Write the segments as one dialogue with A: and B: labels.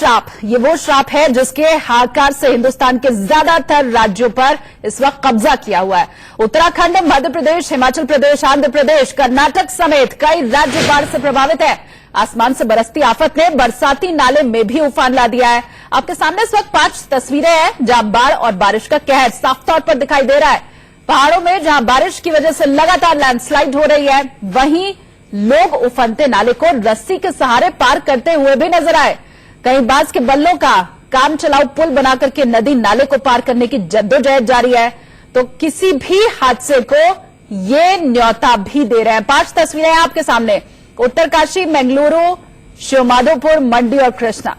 A: श्राप, ये वो श्राप है जिसके हाहाकार से हिंदुस्तान के ज्यादातर राज्यों पर इस वक्त कब्जा किया हुआ है। उत्तराखंड, मध्य प्रदेश, हिमाचल प्रदेश, आंध्र प्रदेश, कर्नाटक समेत कई राज्य बाढ़ से प्रभावित है। आसमान से बरसती आफत ने बरसाती नाले में भी उफान ला दिया है। आपके सामने इस वक्त 5 तस्वीरें हैं जहां बाढ़ और बारिश का कहर साफ तौर पर दिखाई दे रहा है। पहाड़ों में जहां बारिश की वजह से लगातार लैंडस्लाइड हो रही है, वहीं लोग उफनते नाले को रस्सी के सहारे पार करते हुए भी नजर आए। कहीं बांस के बल्लों का काम चलाऊ पुल बनाकर के नदी नाले को पार करने की जद्दोजहद जारी है, तो किसी भी हादसे को ये न्योता भी दे रहे हैं। 5 तस्वीरें हैं आपके सामने, उत्तरकाशी, मंगलुरु, शिवमाधोपुर, मंडी और कृष्णा।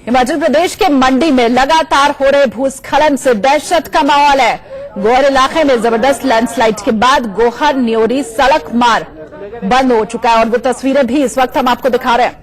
A: हिमाचल प्रदेश के मंडी में लगातार हो रहे भूस्खलन से दहशत का माहौल है। गोहर इलाके में जबरदस्त लैंडस्लाइड के बाद गोहर न्योरी सड़क मार्ग बंद हो चुका है और वो तस्वीरें भी इस वक्त हम आपको दिखा रहे हैं।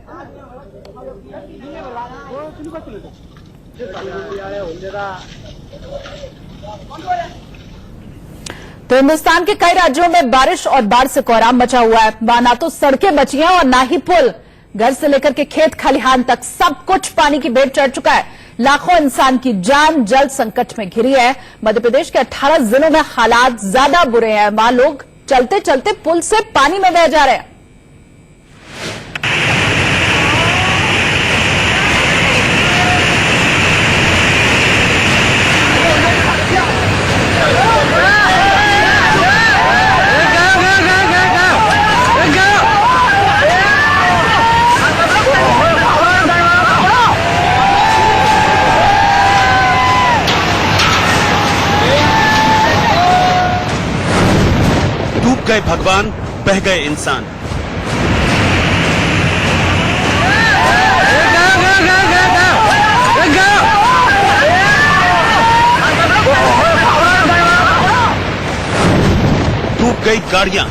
A: तो हिंदुस्तान के कई राज्यों में बारिश और बाढ़ से कोहराम मचा हुआ है। वहां ना तो सड़कें बची हैं और ना ही पुल। घर से लेकर के खेत खलिहान तक सब कुछ पानी की भेंट चढ़ चुका है। लाखों इंसान की जान जल संकट में घिरी है। मध्य प्रदेश के 18 जिलों में हालात ज्यादा बुरे हैं। वहां लोग चलते चलते पुल से पानी में बह जा रहे हैं।
B: डूब गए भगवान, बह गए इंसान। डूब गई गाड़ियां,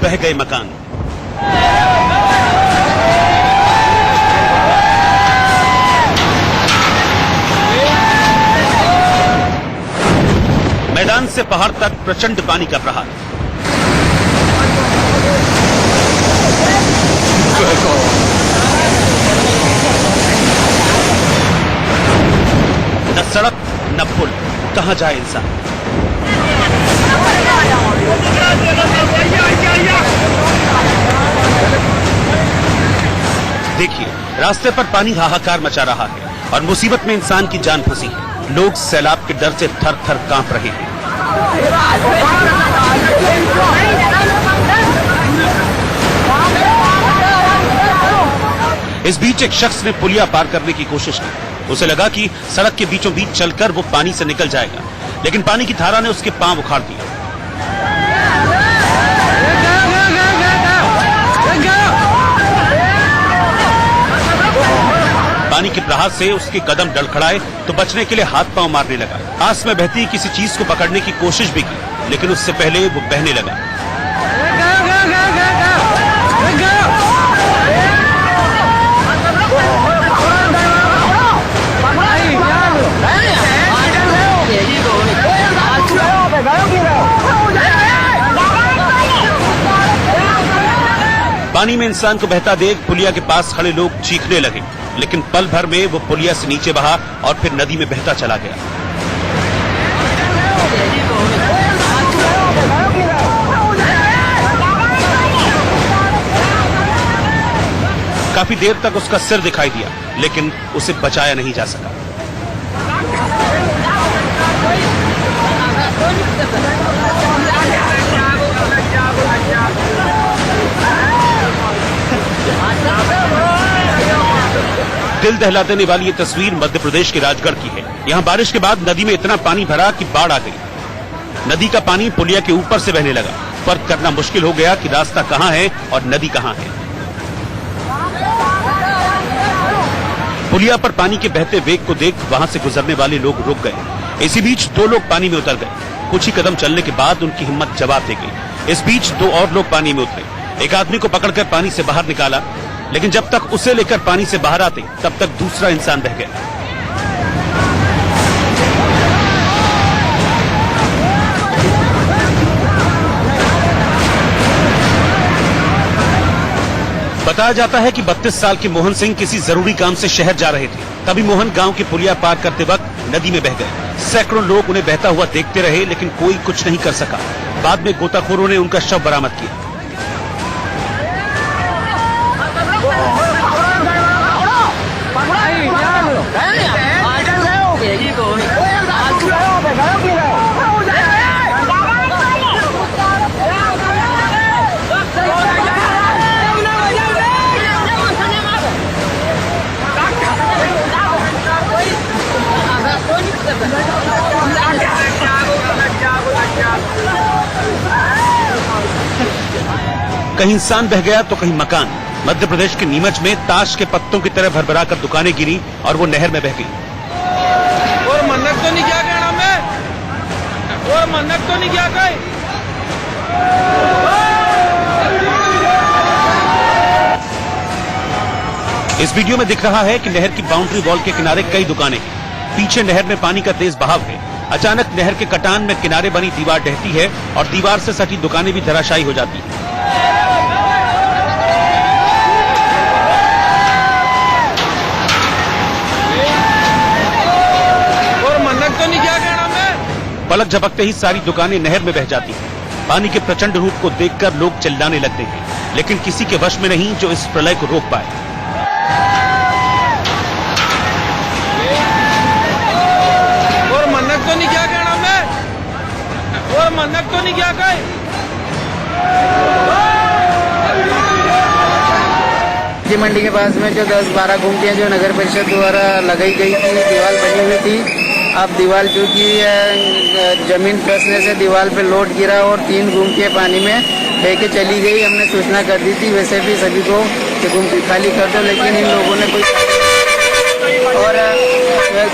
B: बह गए मकान। मैदान से पहाड़ तक प्रचंड पानी का प्रहार। न सड़क न पुल, कहां जाए इंसान। देखिए, रास्ते पर पानी हाहाकार मचा रहा है और मुसीबत में इंसान की जान फंसी है। लोग सैलाब के डर से थर थर कांप रहे हैं। इस बीच एक शख्स ने पुलिया पार करने की कोशिश की। उसे लगा कि सड़क के बीचों बीच चलकर वो पानी से निकल जाएगा, लेकिन पानी की धारा ने उसके पांव उखाड़ दिए। पानी के प्रहार से उसके कदम डड़खड़ाए तो बचने के लिए हाथ पांव मारने लगा। पास में बहती किसी चीज को पकड़ने की कोशिश भी की, लेकिन उससे पहले वो बहने लगा। पानी में इंसान को बहता देख पुलिया के पास खड़े लोग चीखने लगे, लेकिन पल भर में वो पुलिया से नीचे बहा और फिर नदी में बहता चला गया। काफी देर तक उसका सिर दिखाई दिया, लेकिन उसे बचाया नहीं जा सका। दिल दहला देने वाली ये तस्वीर मध्य प्रदेश के राजगढ़ की है। यहाँ बारिश के बाद नदी में इतना पानी भरा कि बाढ़ आ गई। नदी का पानी पुलिया के ऊपर से बहने लगा। फर्क करना मुश्किल हो गया कि रास्ता कहाँ है और नदी कहाँ है। पुलिया पर पानी के बहते वेग को देख वहां से गुजरने वाले लोग रुक गए। इसी बीच 2 लोग पानी में उतर गए। कुछ ही कदम चलने के बाद उनकी हिम्मत जवाब दे गई। इस बीच 2 और लोग पानी में उतरे। एक आदमी को पकड़कर पानी से बाहर निकाला, लेकिन जब तक उसे लेकर पानी से बाहर आते तब तक दूसरा इंसान बह गया। बताया जाता है कि 32 साल के मोहन सिंह किसी जरूरी काम से शहर जा रहे थे। तभी मोहन गांव की पुलिया पार करते वक्त नदी में बह गए। सैकड़ों लोग उन्हें बहता हुआ देखते रहे, लेकिन कोई कुछ नहीं कर सका। बाद में गोताखोरों ने उनका शव बरामद किया। कहीं इंसान बह गया तो कहीं मकान। मध्य प्रदेश के नीमच में ताश के पत्तों की तरह भरभरा कर दुकानें गिरी और वो नहर में बह गई।
C: और मन्नत तो नहीं क्या कहना मैं, और मन्नत तो नहीं क्या कहे।
B: इस वीडियो में दिख रहा है कि नहर की बाउंड्री वॉल के किनारे कई दुकानें हैं। पीछे नहर में पानी का तेज बहाव है। अचानक नहर के कटान में किनारे बनी दीवार ढहती है और दीवार से सटी दुकानें भी धराशायी हो जाती हैं।
C: और मन्नत तो नहीं क्या कहना मैं।
B: पलक झपकते ही सारी दुकानें नहर में बह जाती हैं। पानी के प्रचंड रूप को देखकर लोग चिल्लाने लगते हैं, लेकिन किसी के वश में नहीं जो इस प्रलय को रोक पाए।
C: और मन्नत तो नहीं क्या कहना मैं, और मन्नत तो नहीं क्या कहे।
D: सब्जी मंडी के पास में जो 10-12 गुमटियां जो नगर परिषद द्वारा लगाई गई थी, दीवार बनी हुई थी। अब दीवार चूंकि जमीन फंसने से दीवार पे लोड गिरा और 3 गुमटियां पानी में बह के चली गई। हमने सूचना कर दी थी वैसे भी सभी को कि गुमटी खाली कर दो, लेकिन इन लोगों ने कोई और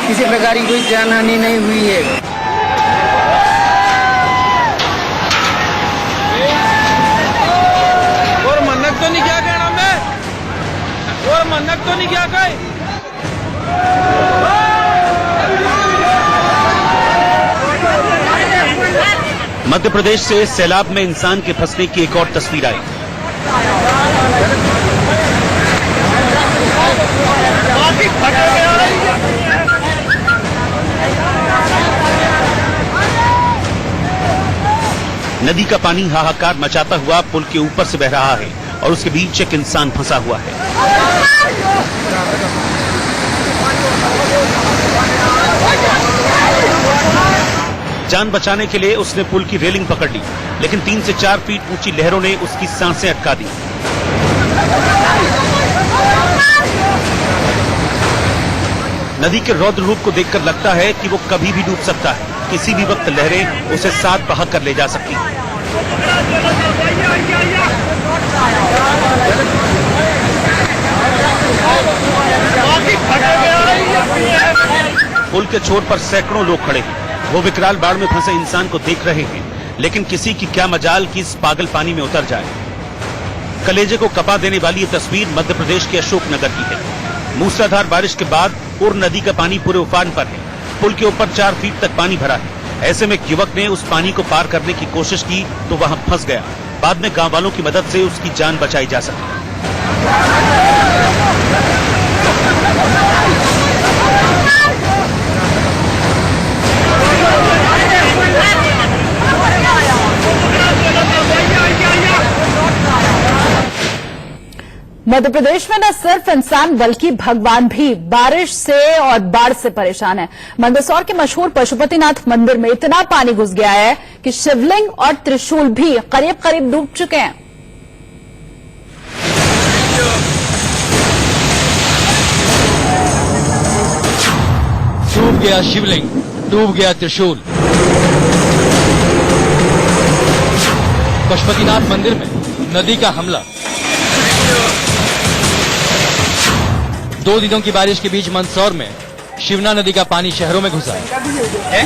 D: किसी प्रकार की कोई जानहानि नहीं हुई है।
C: और मन्नत तो नहीं क्या कहना मैं, और मन्नत तो नहीं क्या कहे।
B: मध्य प्रदेश से सैलाब में इंसान के फंसने की एक और तस्वीर आई। नदी का पानी हाहाकार मचाता हुआ पुल के ऊपर से बह रहा है और उसके बीच एक इंसान फंसा हुआ है। जान बचाने के लिए उसने पुल की रेलिंग पकड़ ली, लेकिन 3 से 4 फीट ऊंची लहरों ने उसकी सांसें अटका दी। नदी के रौद्र रूप को देखकर लगता है कि वो कभी भी डूब सकता है। किसी भी वक्त लहरें उसे साथ बहा कर ले जा सकती हैं। पुल के छोर पर सैकड़ों लोग खड़े हैं। वो विकराल बाढ़ में फंसे इंसान को देख रहे हैं, लेकिन किसी की क्या मजाल कि इस पागल पानी में उतर जाए। कलेजे को कपा देने वाली ये तस्वीर मध्य प्रदेश के अशोकनगर की है। मूसलाधार बारिश के बाद उर नदी का पानी पूरे उफान पर है। पुल के ऊपर 4 फीट तक पानी भरा है। ऐसे में एक युवक ने उस पानी को पार करने की कोशिश की तो वहां फंस गया। बाद में गांव वालों की मदद से उसकी जान बचाई जा सकी।
A: मध्य प्रदेश में न सिर्फ इंसान बल्कि भगवान भी बारिश से और बाढ़ से परेशान है। मंदसौर के मशहूर पशुपतिनाथ मंदिर में इतना पानी घुस गया है कि शिवलिंग और त्रिशूल भी करीब करीब डूब चुके हैं।
E: डूब गया शिवलिंग, डूब गया त्रिशूल। पशुपतिनाथ मंदिर में नदी का हमला। 2 दिनों की बारिश के बीच मंदसौर में शिवना नदी का पानी शहरों में घुसा है।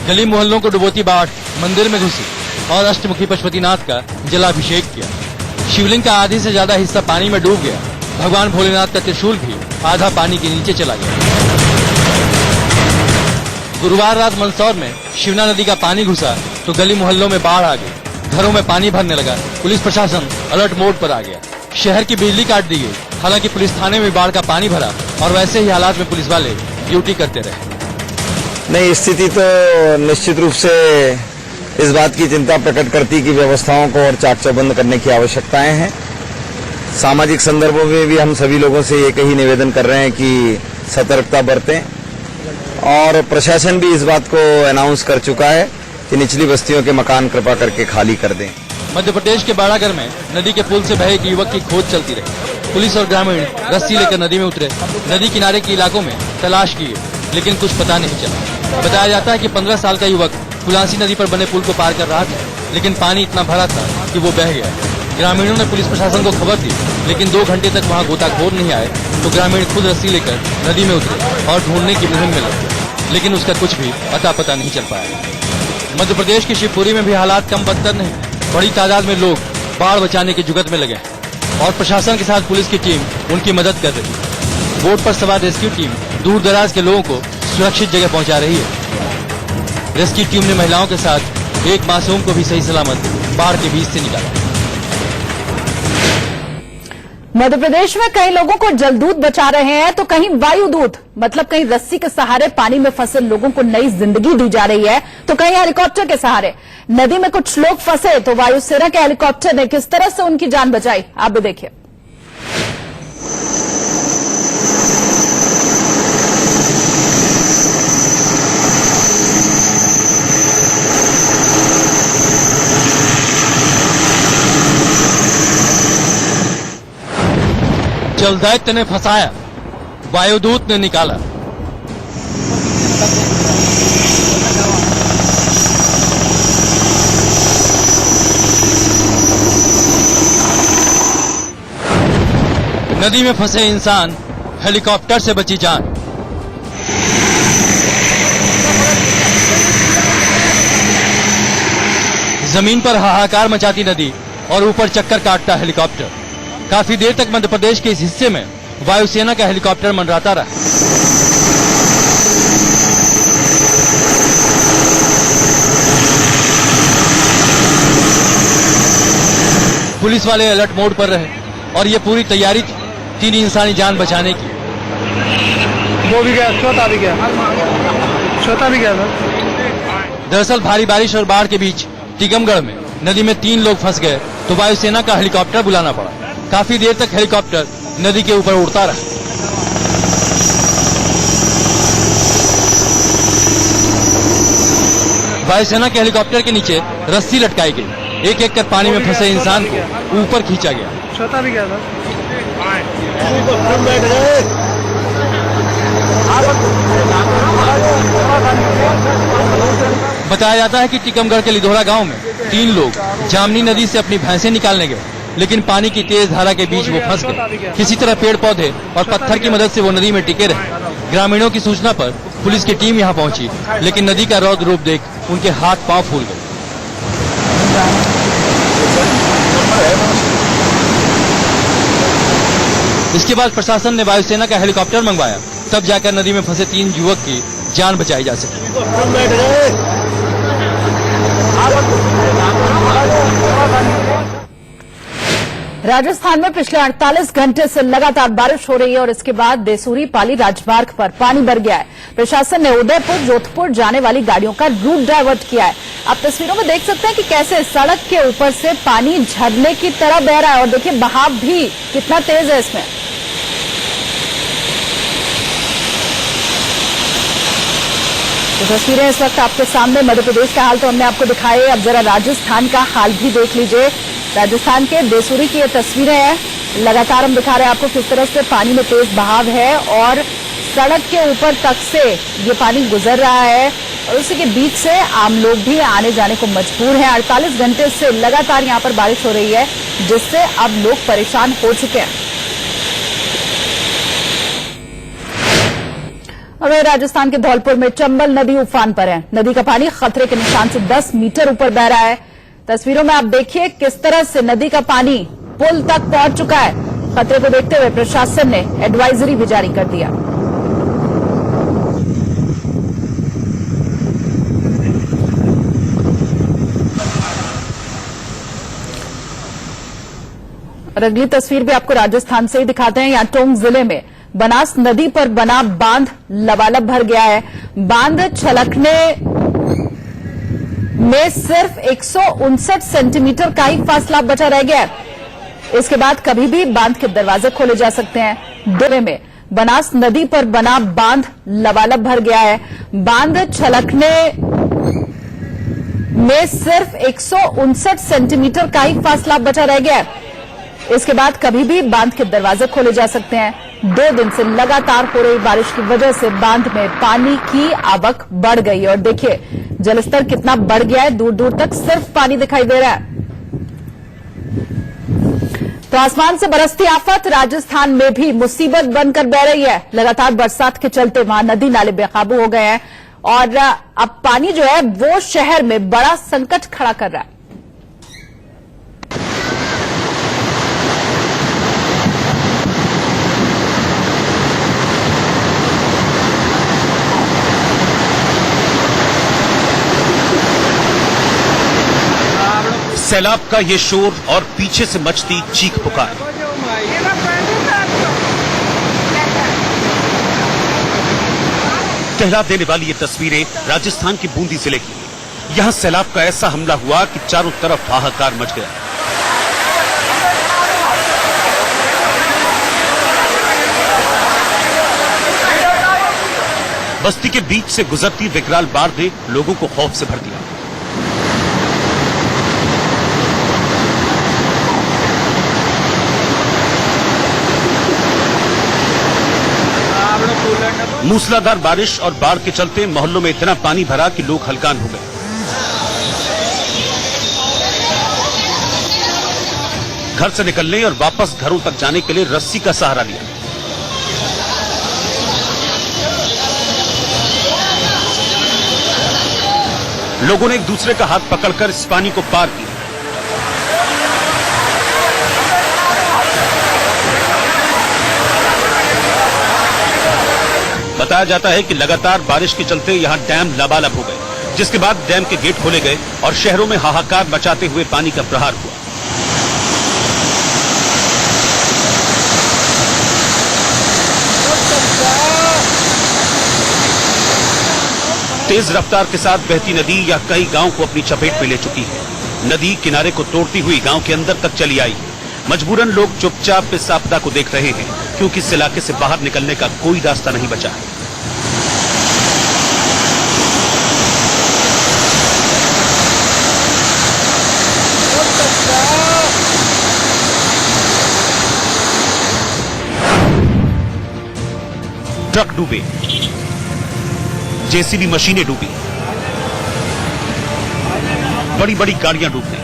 E: गली मोहल्लों को डुबोती बाढ़ मंदिर में घुसी और अष्टमुखी पशुपतिनाथ का जलाभिषेक किया। शिवलिंग का आधे से ज्यादा हिस्सा पानी में डूब गया। भगवान भोलेनाथ का त्रिशूल भी आधा पानी के नीचे चला गया। गुरुवार रात मंदसौर में शिवना नदी का पानी घुसा तो गली मोहल्लों में बाढ़ आ गई। घरों में पानी भरने लगा, पुलिस प्रशासन अलर्ट मोड पर आ गया। शहर की बिजली काट दी गई। हालांकि पुलिस थाने में बाढ़ का पानी भरा और वैसे ही हालात में पुलिस वाले ड्यूटी करते रहे।
F: नहीं, स्थिति तो निश्चित रूप से इस बात की चिंता प्रकट करती कि व्यवस्थाओं को और चाक चौबंद करने की आवश्यकताएं हैं। सामाजिक संदर्भों में भी हम सभी लोगों से एक ही निवेदन कर रहे हैं कि सतर्कता बरतें और प्रशासन भी इस बात को अनाउंस कर चुका है कि निचली बस्तियों के मकान कृपा करके खाली कर दें।
E: मध्य प्रदेश के बाड़ागर में नदी के पुल से बहे एक युवक की खोज चलती रही। पुलिस और ग्रामीण रस्सी लेकर नदी में उतरे। नदी किनारे के इलाकों में तलाश की, लेकिन कुछ पता नहीं चला। बताया जाता है कि 15 साल का युवक फुलांसी नदी पर बने पुल को पार कर रहा था, लेकिन पानी इतना भरा था कि वो बह गया। ग्रामीणों ने पुलिस प्रशासन को खबर दी, लेकिन 2 घंटे तक वहाँ गोताखोर नहीं आए तो ग्रामीण खुद रस्सी लेकर नदी में उतरे और ढूंढने की मुहिम में लगे, लेकिन उसका कुछ भी अता पता नहीं चल पाया। मध्य प्रदेश की शिवपुरी में भी हालात कम बदतर नहीं। बड़ी तादाद में लोग बाढ़ बचाने की जुगत में लगे और प्रशासन के साथ पुलिस की टीम उनकी मदद कर रही है। बोट पर सवार रेस्क्यू टीम दूर दराज के लोगों को सुरक्षित जगह पहुंचा रही है। रेस्क्यू टीम ने महिलाओं के साथ एक मासूम को भी सही सलामत बाढ़ के बीच से निकाला।
A: मध्य प्रदेश में कई लोगों को जलदूत बचा रहे हैं तो कहीं वायुदूत, मतलब कहीं रस्सी के सहारे पानी में फंसे लोगों को नई जिंदगी दी जा रही है तो कहीं हेलीकॉप्टर के सहारे। नदी में कुछ लोग फंसे तो वायुसेना के हेलीकॉप्टर ने किस तरह से उनकी जान बचाई, आप भी देखिए।
E: जलदैत्य ने फंसाया, वायुदूत ने निकाला। नदी में फंसे इंसान, हेलीकॉप्टर से बची जान। जमीन पर हाहाकार मचाती नदी और ऊपर चक्कर काटता हेलीकॉप्टर। काफी देर तक मध्य प्रदेश के इस हिस्से में वायुसेना का हेलीकॉप्टर मंडराता रहा। पुलिस वाले अलर्ट मोड पर रहे और ये पूरी तैयारी थी 3 इंसानी जान बचाने की।
C: वो भी गया, छोटा भी गया, छोटा भी गया था।
E: दरअसल भारी बारिश और बाढ़ के बीच टीकमगढ़ में नदी में 3 लोग फंस गए तो वायुसेना का हेलीकॉप्टर बुलाना पड़ा। काफी देर तक हेलीकॉप्टर नदी के ऊपर उड़ता रहा। वायुसेना के हेलीकॉप्टर के नीचे रस्सी लटकाई गई। एक एक कर पानी में फंसे इंसान को ऊपर खींचा गया।
C: छोटा भी गया था।
E: बताया जाता है कि टीकमगढ़ के लिधोरा गांव में 3 लोग जामनी नदी से अपनी भैंसें निकालने गए, लेकिन पानी की तेज धारा के बीच वो फंस गए। किसी तरह पेड़ पौधे और पत्थर की मदद से वो नदी में टिके रहे। ग्रामीणों की सूचना पर पुलिस की टीम यहां पहुंची, लेकिन नदी का रौद्र रूप देख उनके हाथ पांव फूल गए। इसके बाद प्रशासन ने वायुसेना का हेलीकॉप्टर मंगवाया, तब जाकर नदी में फंसे 3 युवक की जान बचाई जा सकी।
A: राजस्थान में पिछले 48 घंटे से लगातार बारिश हो रही है और इसके बाद देसूरी पाली राजमार्ग पर पानी भर गया है। प्रशासन ने उदयपुर जोधपुर जाने वाली गाड़ियों का रूट डायवर्ट किया है। आप तस्वीरों में देख सकते हैं कि कैसे सड़क के ऊपर से पानी झरने की तरह बह रहा है और देखिए बहाव भी कितना तेज है इसमें। तो तस्वीरें इस वक्त आपके सामने। मध्य प्रदेश का हाल तो हमने आपको दिखाई, अब जरा राजस्थान का हाल भी देख लीजिए। राजस्थान के देसूरी की ये तस्वीरें हैं। लगातार हम दिखा रहे हैं आपको किस तरह से पानी में तेज बहाव है और सड़क के ऊपर तक से ये पानी गुजर रहा है और उसी के बीच से आम लोग भी आने जाने को मजबूर हैं। 48 घंटे से लगातार यहाँ पर बारिश हो रही है, जिससे अब लोग परेशान हो चुके हैं। और राजस्थान के धौलपुर में चंबल नदी उफान पर है। नदी का पानी खतरे के निशान से 10 मीटर ऊपर बह रहा है। तस्वीरों में आप देखिए किस तरह से नदी का पानी पुल तक पहुंच चुका है। खतरे को देखते हुए प्रशासन ने एडवाइजरी भी जारी कर दिया। और अगली तस्वीर भी आपको राजस्थान से ही दिखाते हैं। यहाँ टोंक जिले में बनास नदी पर बना बांध लबालब भर गया है। बांध छलकने में सिर्फ 159 सेंटीमीटर का ही फासला बचा रह गया है। इसके बाद कभी भी बांध के दरवाजे खोले जा सकते हैं। जिले में बनास नदी पर बना बांध लबालब भर गया है। बांध छलकने में सिर्फ 159 सेंटीमीटर का ही फासला बचा रह गया है। इसके बाद कभी भी बांध के दरवाजे खोले जा सकते हैं। 2 दिन से लगातार हो रही बारिश की वजह से बांध में पानी की आवक बढ़ गई है और देखिए जलस्तर कितना बढ़ गया है। दूर दूर तक सिर्फ पानी दिखाई दे रहा है। तो आसमान से बरसती आफत राजस्थान में भी मुसीबत बनकर बह रही है। लगातार बरसात के चलते वहां नदी नाले बेकाबू हो गए हैं और अब पानी जो है वो शहर में बड़ा संकट खड़ा कर रहा है।
B: सैलाब का ये शोर और पीछे से मचती चीख पुकार। कहला देने वाली ये तस्वीरें राजस्थान के बूंदी जिले की। यहां सैलाब का ऐसा हमला हुआ कि चारों तरफ हाहाकार मच गया। बस्ती के बीच से गुजरती विकराल बाढ़ ने लोगों को खौफ से भर दिया। मूसलाधार बारिश और बाढ़ के चलते मोहल्लों में इतना पानी भरा कि लोग हलकान हो गए। घर से निकलने और वापस घरों तक जाने के लिए रस्सी का सहारा लिया। लोगों ने एक दूसरे का हाथ पकड़कर इस पानी को पार किया। बताया जाता है कि लगातार बारिश के चलते यहां डैम लबालब हो गए, जिसके बाद डैम के गेट खोले गए और शहरों में हाहाकार मचाते हुए पानी का प्रहार हुआ। तेज रफ्तार के साथ बहती नदी या कई गांव को अपनी चपेट में ले चुकी है। नदी किनारे को तोड़ती हुई गांव के अंदर तक चली आई है। मजबूरन लोग चुपचाप इस आपदा को देख रहे हैं, क्योंकि इस इलाके से बाहर निकलने का कोई रास्ता नहीं बचा है। ट्रक डूबे, जेसीबी मशीनें डूबी, बड़ी बड़ी गाड़ियां डूब गई।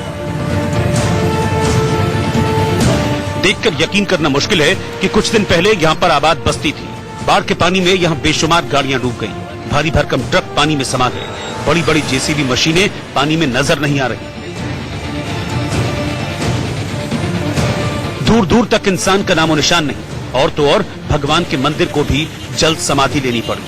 B: देखकर यकीन करना मुश्किल है कि कुछ दिन पहले यहां पर आबाद बस्ती थी। बाढ़ के पानी में यहां बेशुमार गाड़ियां डूब गईं। भारी भरकम ट्रक पानी में समा गए। बड़ी बड़ी जेसीबी मशीनें पानी में नजर नहीं आ रही। दूर दूर तक इंसान का नामो निशान नहीं। और तो और भगवान के मंदिर को भी जल्द समाधि लेनी पड़ी।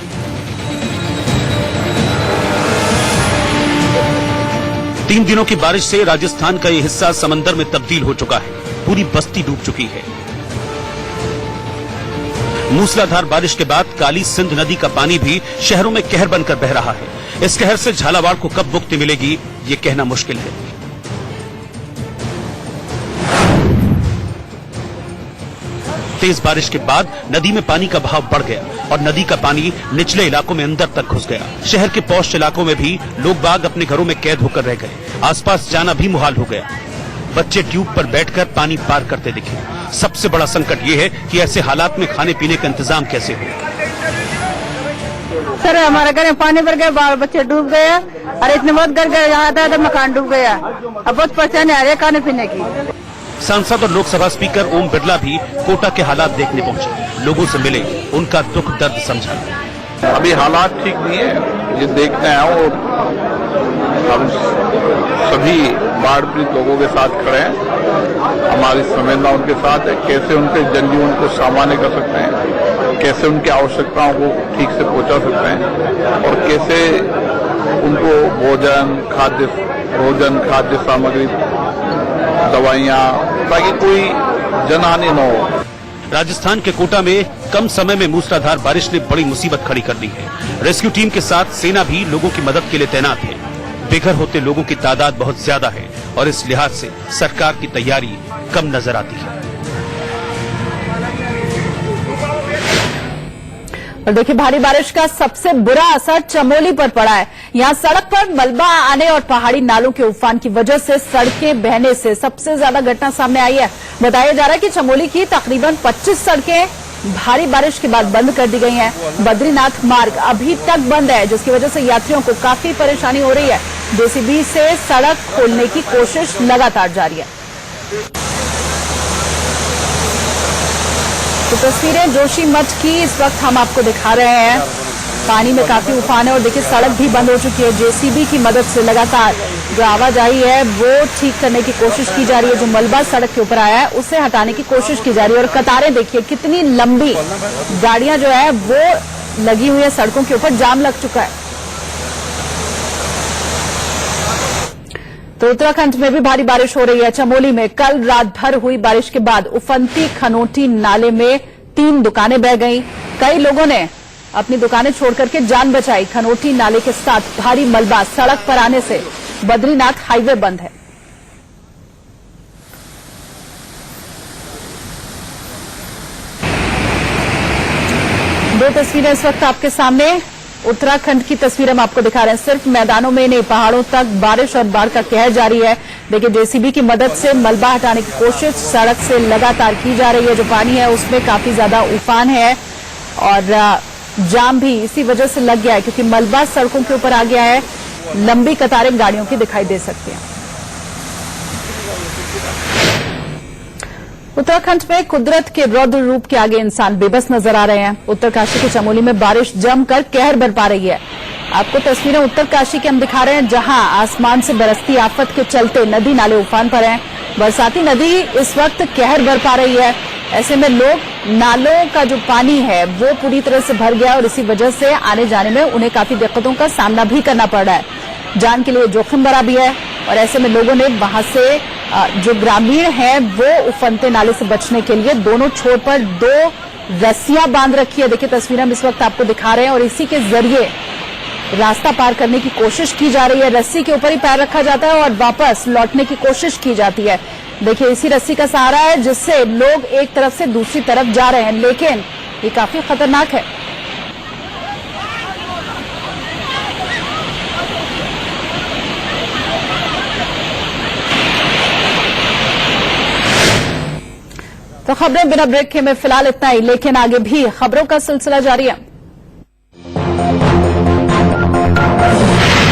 B: तीन दिनों की बारिश से राजस्थान का यह हिस्सा समंदर में तब्दील हो चुका है। पूरी बस्ती डूब चुकी है। मूसलाधार बारिश के बाद काली सिंध नदी का पानी भी शहरों में कहर बनकर बह रहा है। इस कहर से झालावाड़ को कब मुक्ति मिलेगी, ये कहना मुश्किल है। तेज बारिश के बाद नदी में पानी का बहाव बढ़ गया और नदी का पानी निचले इलाकों में अंदर तक घुस गया। शहर के पौष इलाकों में भी लोग बाग अपने घरों में कैद होकर रह गए। आसपास जाना भी मुहाल हो गया। बच्चे ट्यूब पर बैठकर पानी पार करते दिखे। सबसे बड़ा संकट ये है कि ऐसे हालात में खाने पीने का इंतजाम कैसे हो।
G: सर हमारे घर में पानी भर गया, बाल बच्चे डूब गए और इतने बहुत घर गए, यहाँ था तो मकान डूब गया। अब बहुत परेशानी आ रही है खाने पीने की।
B: सांसद और लोकसभा स्पीकर ओम बिरला भी कोटा के हालात देखने पहुंचे। लोगों से मिले, उनका दुख दर्द समझा।
H: अभी हालात ठीक नहीं है, ये देखने आया हूँ। हम सभी बाढ़ पीड़ित लोगों के साथ खड़े हैं। हमारी संवेदना उनके साथ है। कैसे उनके जनजीवन को सामान्य कर सकते हैं, कैसे उनकी आवश्यकताओं को ठीक से पहुंचा सकते हैं और कैसे उनको भोजन, खाद्य सामग्री, दवाइयाँ, ताकि कोई जनहानि न हो।
B: राजस्थान के कोटा में कम समय में मूसलाधार बारिश ने बड़ी मुसीबत खड़ी कर दी है। रेस्क्यू टीम के साथ सेना भी लोगों की मदद के लिए तैनात है। बेघर होते लोगों की तादाद बहुत ज्यादा है और इस लिहाज से सरकार की तैयारी कम नजर आती है।
A: और देखिए, भारी बारिश का सबसे बुरा असर चमोली पर पड़ा है। यहां सड़क पर मलबा आने और पहाड़ी नालों के उफान की वजह से सड़कें बहने से सबसे ज्यादा घटना सामने आई है। बताया जा रहा है कि चमोली की तकरीबन 25 सड़कें भारी बारिश के बाद बंद कर दी गई हैं। बद्रीनाथ मार्ग अभी तक बंद है, जिसकी वजह से यात्रियों को काफी परेशानी हो रही है। जेसीबी से सड़क खोलने की कोशिश लगातार जारी है। तो तस्वीरें जोशीमठ की इस वक्त हम आपको दिखा रहे हैं। पानी में काफी उफान है और देखिए सड़क भी बंद हो चुकी है। जेसीबी की मदद से लगातार जो आवाजाही है वो ठीक करने की कोशिश की जा रही है। जो मलबा सड़क के ऊपर आया है उसे हटाने की कोशिश की जा रही है। और कतारें देखिए कितनी लंबी गाड़ियां जो है वो लगी हुई है, सड़कों के ऊपर जाम लग चुका है। तो उत्तराखंड में भी भारी बारिश हो रही है। चमोली में कल रात भर हुई बारिश के बाद उफनती खनोटी नाले में 3 दुकानें बह गईं। कई लोगों ने अपनी दुकानें छोड़कर के जान बचाई। खनोटी नाले के साथ भारी मलबा सड़क पर आने से बद्रीनाथ हाईवे बंद है। दो तस्वीरें इस वक्त आपके सामने। उत्तराखंड की तस्वीर हम आपको दिखा रहे हैं। सिर्फ मैदानों में नहीं, पहाड़ों तक बारिश और बाढ़ का कहर जारी है। देखिए जेसीबी की मदद से मलबा हटाने की कोशिश सड़क से लगातार की जा रही है। जो पानी है उसमें काफी ज्यादा उफान है और जाम भी इसी वजह से लग गया है, क्योंकि मलबा सड़कों के ऊपर आ गया है। लंबी कतारें गाड़ियों की दिखाई दे सकती हैं। उत्तराखंड में कुदरत के रौद्र रूप के आगे इंसान बेबस नजर आ रहे हैं। उत्तरकाशी के चमोली में बारिश जमकर कहर बरपा रही है। आपको तस्वीरें उत्तरकाशी की हम दिखा रहे हैं, जहां आसमान से बरसती आफत के चलते नदी नाले उफान पर हैं। बरसाती नदी इस वक्त कहर बरपा रही है। ऐसे में लोग नालों का जो पानी है वो पूरी तरह से भर गया और इसी वजह से आने जाने में उन्हें काफी दिक्कतों का सामना भी करना पड़ रहा है। जान के लिए जोखिम भरा भी है और ऐसे में लोगों ने वहां से जो ग्रामीण हैं वो उफनते नाले से बचने के लिए दोनों छोर पर 2 रस्सियां बांध रखी है। देखिए तस्वीरें हम इस वक्त आपको दिखा रहे हैं और इसी के जरिए रास्ता पार करने की कोशिश की जा रही है। रस्सी के ऊपर ही पैर रखा जाता है और वापस लौटने की कोशिश की जाती है। देखिए इसी रस्सी का सहारा है जिससे लोग एक तरफ से दूसरी तरफ जा रहे हैं, लेकिन ये काफी खतरनाक है। तो खबरें बिना ब्रेक के में फिलहाल इतना ही, लेकिन आगे भी खबरों का सिलसिला जारी है।